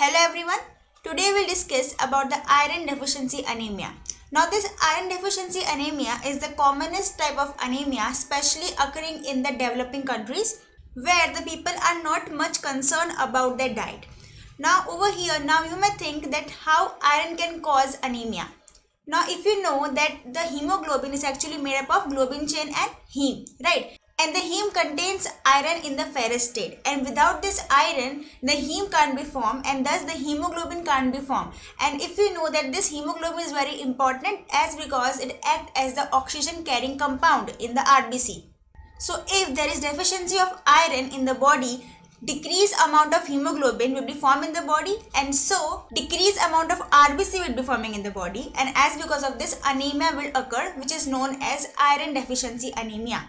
Hello everyone. Today we'll discuss about the iron deficiency anemia. Now this iron deficiency anemia is the commonest type of anemia, especially occurring in the developing countries where the people are not much concerned about their diet. Now over here, now you may think that how iron can cause anemia. Now if you know that the hemoglobin is actually made up of globin chain and heme, right? And the heme contains iron in the ferrous state, and without this iron the heme can't be formed and thus the hemoglobin can't be formed. And if you know that this hemoglobin is very important as because it acts as the oxygen carrying compound in the RBC. So if there is deficiency of iron in the body, decreased amount of hemoglobin will be formed in the body, and so decreased amount of RBC will be forming in the body, and as because of this anemia will occur, which is known as iron deficiency anemia.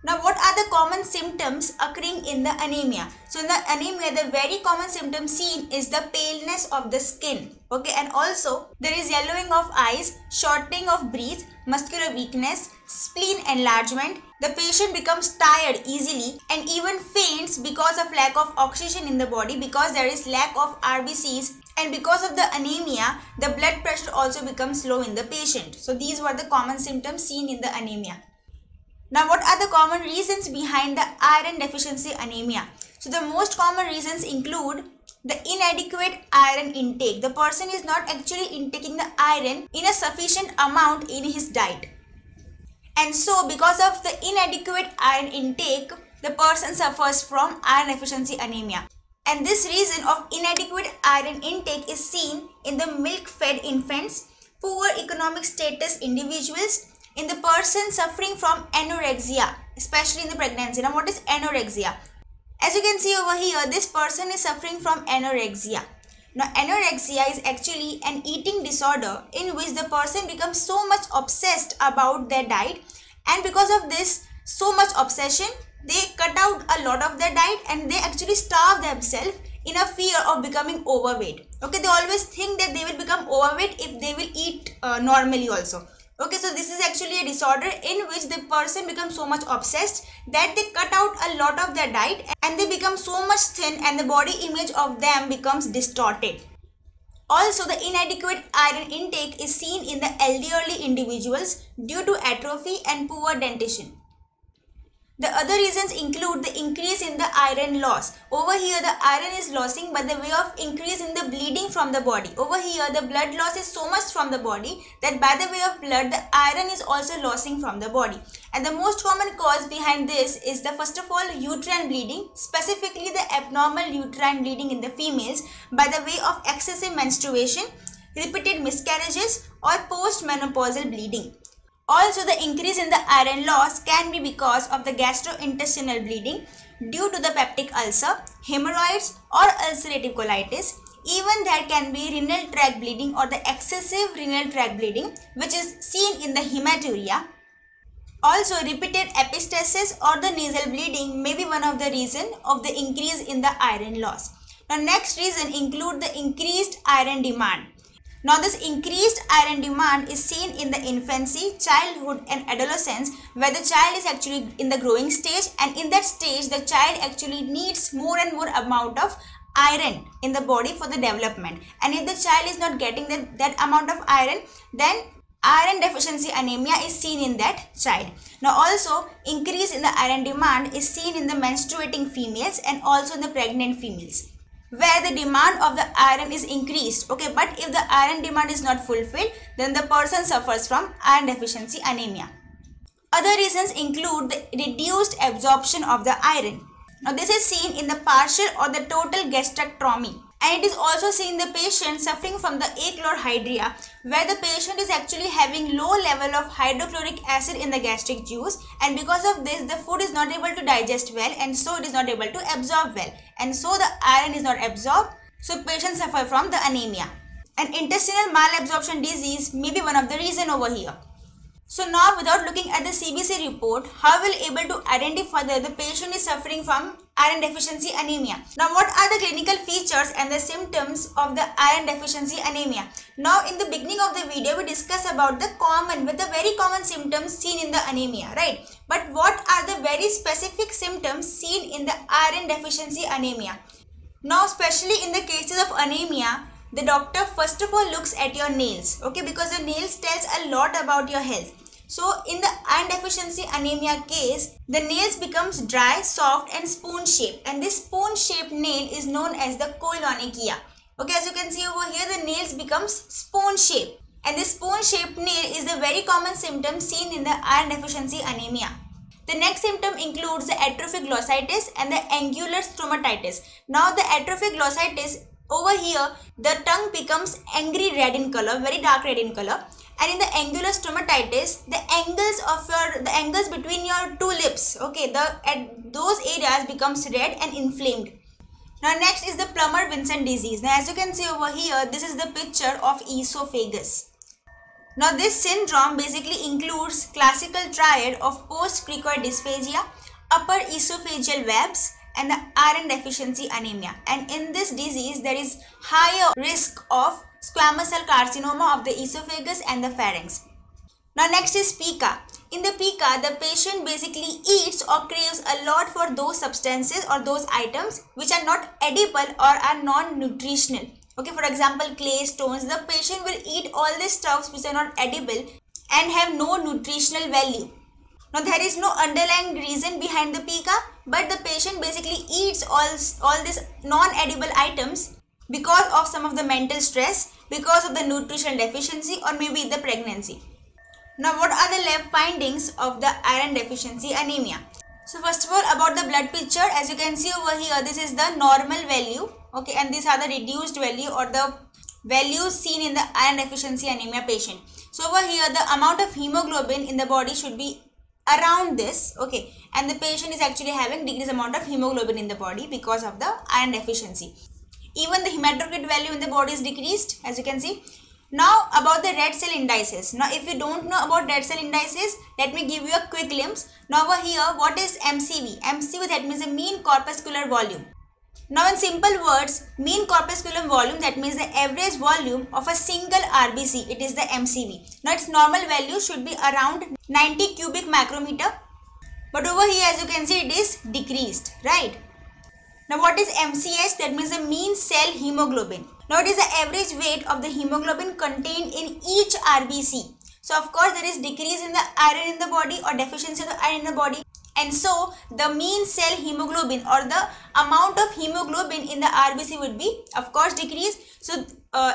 Now what are the common symptoms occurring in the anemia? So in the anemia, the very common symptom seen is the paleness of the skin. Okay, and also there is yellowing of eyes, shortening of breath, muscular weakness, spleen enlargement. The patient becomes tired easily and even faints because of lack of oxygen in the body, because there is lack of RBCs, and because of the anemia the blood pressure also becomes low in the patient. So these were the common symptoms seen in the anemia. Now what are the common reasons behind the iron deficiency anemia? So the most common reasons include the inadequate iron intake. The person is not actually intaking the iron in a sufficient amount in his diet. And so because of the inadequate iron intake, the person suffers from iron deficiency anemia. And this reason of inadequate iron intake is seen in the milk-fed infants, poor economic status individuals, in the person suffering from anorexia, especially in the pregnancy. Now what is anorexia? As you can see over here, this person is suffering from anorexia. Now anorexia is actually an eating disorder in which the person becomes so much obsessed about their diet, and because of this so much obsession they cut out a lot of their diet and they actually starve themselves in a fear of becoming overweight. Okay, they always think that they will become overweight if they will eat normally also. Okay, so this is actually a disorder in which the person becomes so much obsessed that they cut out a lot of their diet and they become so much thin and the body image of them becomes distorted. Also, the inadequate iron intake is seen in the elderly individuals due to atrophy and poor dentition. The other reasons include the increase in the iron loss. Over here the iron is losing by the way of increase in the bleeding from the body. Over here the blood loss is so much from the body that by the way of blood the iron is also losing from the body. And the most common cause behind this is the first of all uterine bleeding, specifically the abnormal uterine bleeding in the females by the way of excessive menstruation, repeated miscarriages or postmenopausal bleeding. Also, the increase in the iron loss can be because of the gastrointestinal bleeding due to the peptic ulcer, hemorrhoids or ulcerative colitis. Even there can be renal tract bleeding or the excessive renal tract bleeding, which is seen in the hematuria. Also, repeated epistaxis or the nasal bleeding may be one of the reasons of the increase in the iron loss. Now, next reason include the increased iron demand. Now this increased iron demand is seen in the infancy, childhood and adolescence, where the child is actually in the growing stage, and in that stage the child actually needs more and more amount of iron in the body for the development. And if the child is not getting that amount of iron, then iron deficiency anemia is seen in that child. Now also increase in the iron demand is seen in the menstruating females and also in the pregnant females, where the demand of the iron is increased. Okay, but if the iron demand is not fulfilled, then the person suffers from iron deficiency anemia. Other reasons include the reduced absorption of the iron. Now this is seen in the partial or the total gastrectomy, and it is also seen in the patient suffering from the achlorhydria, where the patient is actually having low level of hydrochloric acid in the gastric juice, and because of this the food is not able to digest well and so it is not able to absorb well, and so the iron is not absorbed, so patients suffer from the anemia. And intestinal malabsorption disease may be one of the reason over here. So now without looking at the CBC report, how will able to identify that the patient is suffering from iron deficiency anemia? Now what are the clinical features and the symptoms of the iron deficiency anemia? Now in the beginning of the video we discussed about the very common symptoms seen in the anemia, right? But what are the very specific symptoms seen in the iron deficiency anemia? Now, especially in the cases of anemia, the doctor first of all looks at your nails, okay, because your nails tells a lot about your health. So in the iron deficiency anemia case, the nails becomes dry, soft and spoon shaped, and this spoon shaped nail is known as the koilonychia. Okay, as you can see over here, the nails becomes spoon shaped, and this spoon shaped nail is a very common symptom seen in the iron deficiency anemia. The next symptom includes the atrophic glossitis and the angular stomatitis. Now the atrophic glossitis, over here the tongue becomes angry red in color, very dark red in color, and in the angular stomatitis, the angles between your two lips, okay, those areas becomes red and inflamed. Now next is the Plummer-Vinson disease. Now as you can see over here, this is the picture of esophagus. Now this syndrome basically includes classical triad of post-cricoid dysphagia, upper esophageal webs and the iron deficiency anemia. And in this disease there is higher risk of squamous cell carcinoma of the esophagus and the pharynx. Now next is pica. In the pica, the patient basically eats or craves a lot for those substances or those items which are not edible or are non-nutritional. Okay, for example, clay, stones. The patient will eat all these stuffs which are not edible and have no nutritional value. Now there is no underlying reason behind the pica, but the patient basically eats all these non-edible items because of some of the mental stress, because of the nutritional deficiency, or maybe the pregnancy. Now what are the lab findings of the iron deficiency anemia? So first of all, about the blood picture, as you can see over here, this is the normal value, okay, and these are the reduced value or the values seen in the iron deficiency anemia patient. So over here, the amount of hemoglobin in the body should be around this, okay, and the patient is actually having decreased amount of hemoglobin in the body because of the iron deficiency. Even the hematocrit value in the body is decreased, as you can see. Now about the red cell indices. Now if you don't know about red cell indices, let me give you a quick glimpse. Now over here, what is MCV? MCV, that means the mean corpuscular volume. Now in simple words, mean corpuscular volume, that means the average volume of a single RBC, it is the MCV. Now its normal value should be around 90 cubic micrometer, but over here as you can see it is decreased, right? Now what is MCH? That means the mean cell hemoglobin. Now it is the average weight of the hemoglobin contained in each RBC. So of course there is decrease in the iron in the body or deficiency of the iron in the body, and so the mean cell hemoglobin or the amount of hemoglobin in the RBC would be of course decreased. So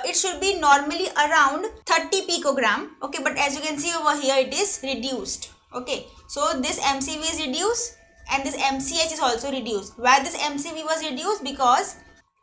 it should be normally around 30 picogram, okay, but as you can see over here it is reduced, okay. So this MCV is reduced and this MCH is also reduced. Why this MCV was reduced? Because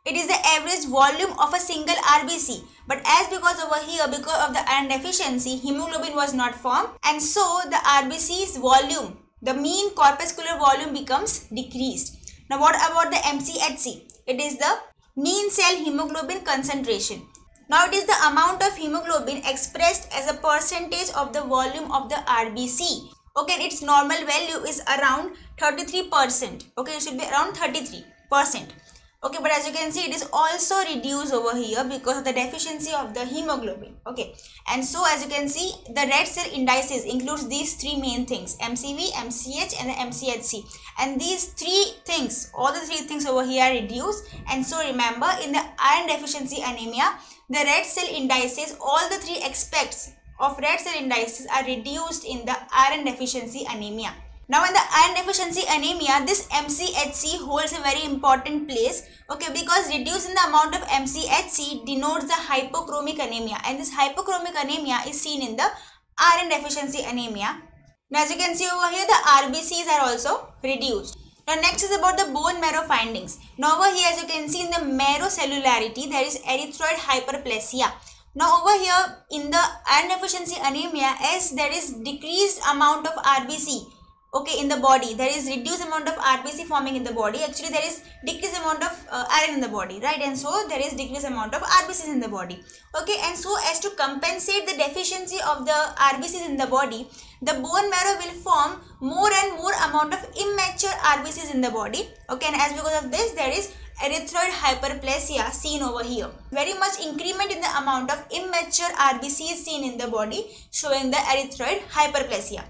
it is the average volume of a single RBC, but because over here, because of the iron deficiency, hemoglobin was not formed, and so the RBC's volume, the mean corpuscular volume, becomes decreased. Now what about the MCHC? It is the mean cell hemoglobin concentration. Now it is the amount of hemoglobin expressed as a percentage of the volume of the RBC. Okay, its normal value is around 33%. Okay, it should be around 33%. Okay, but as you can see it is also reduced over here because of the deficiency of the hemoglobin. Okay, and so as you can see, the red cell indices includes these three main things: MCV, MCH and the MCHC, and these three things, all the three things over here are reduced. And so remember, in the iron deficiency anemia, the red cell indices, all the three aspects of red cell indices are reduced in the iron deficiency anemia. Now in the iron deficiency anemia, this MCHC holds a very important place, okay, because reducing the amount of MCHC denotes the hypochromic anemia, and this hypochromic anemia is seen in the iron deficiency anemia. Now as you can see over here, the RBCs are also reduced. Now next is about the bone marrow findings. Now over here as you can see, in the marrow cellularity there is erythroid hyperplasia. Now over here in the iron deficiency anemia, as there is decreased amount of RBC, okay, in the body, there is reduced amount of RBC forming in the body. Actually there is decreased amount of iron in the body, right? And so there is decreased amount of RBCs in the body. Okay, and so as to compensate the deficiency of the RBCs in the body, the bone marrow will form more and more amount of immature RBCs in the body. Okay, and as because of this, there is erythroid hyperplasia seen over here. Very much increment in the amount of immature RBC is seen in the body, showing the erythroid hyperplasia.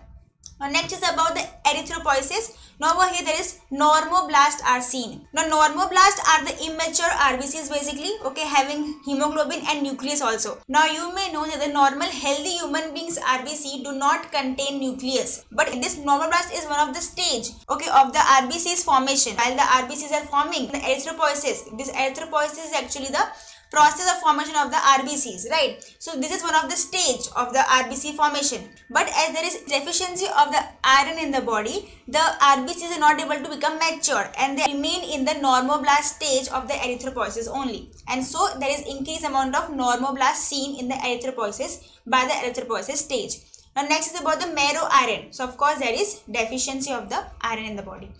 Now next is about the erythropoiesis. Now over here there is normoblasts are seen. Now normoblasts are the immature RBCs basically, okay, having hemoglobin and nucleus also. Now you may know that the normal healthy human beings RBC do not contain nucleus, but this normoblast is one of the stage, okay, of the RBC's formation. While the RBCs are forming, the erythropoiesis, this erythropoiesis is actually the process of formation of the RBCs, right? So this is one of the stage of the RBC formation. But as there is deficiency of the iron in the body, the RBCs are not able to become mature and they remain in the normoblast stage of the erythropoiesis only. And so there is increased amount of normoblast seen in the erythropoiesis by the erythropoiesis stage. Now next is about the marrow iron. So of course there is deficiency of the iron in the body.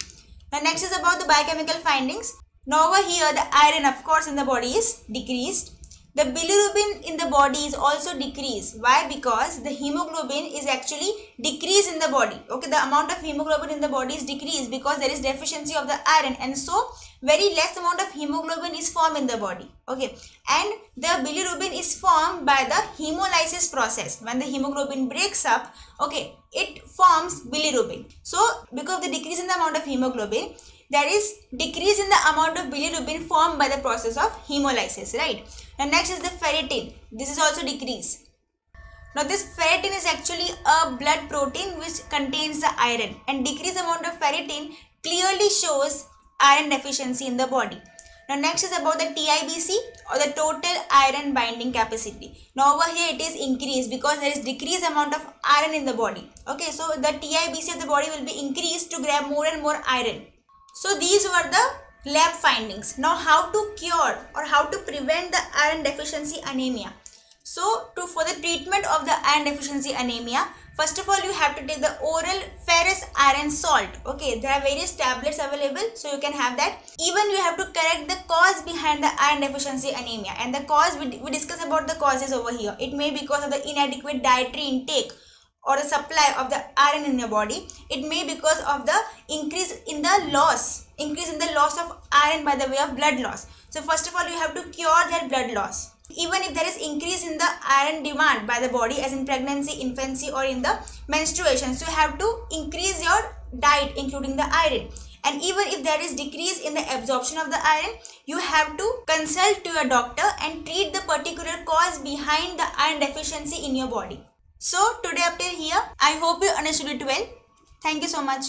Now next is about the biochemical findings. Now over here the iron of course in the body is decreased. The bilirubin in the body is also decreased. Why? Because the hemoglobin is actually decreased in the body. Okay, the amount of hemoglobin in the body is decreased because there is deficiency of the iron, and so very less amount of hemoglobin is formed in the body. Okay, and the bilirubin is formed by the hemolysis process. When the hemoglobin breaks up, okay, it forms bilirubin. So because of the decrease in the amount of hemoglobin, there is decrease in the amount of bilirubin formed by the process of hemolysis, right? And next is the ferritin. This is also decreased. Now this ferritin is actually a blood protein which contains the iron, and decreased amount of ferritin clearly shows iron deficiency in the body. Now next is about the TIBC, or the total iron binding capacity. Now over here it is increased because there is decreased amount of iron in the body. Okay, so the TIBC of the body will be increased to grab more and more iron. So these were the lab findings. Now how to cure or how to prevent the iron deficiency anemia. So for the treatment of the iron deficiency anemia, first of all you have to take the oral ferrous iron salt. Okay, there are various tablets available, so you can have that. Even you have to correct the cause behind the iron deficiency anemia, and the cause we discuss about the causes over here. It may be because of the inadequate dietary intake or the supply of the iron in your body. It may be because of the increase in the loss of iron by the way of blood loss. So first of all you have to cure their blood loss. Even if there is increase in the iron demand by the body, as in pregnancy, infancy, or in the menstruation, so you have to increase your diet including the iron. And even if there is decrease in the absorption of the iron, you have to consult to your doctor and treat the particular cause behind the iron deficiency in your body. So today up till here, I hope you understood it well. Thank you so much.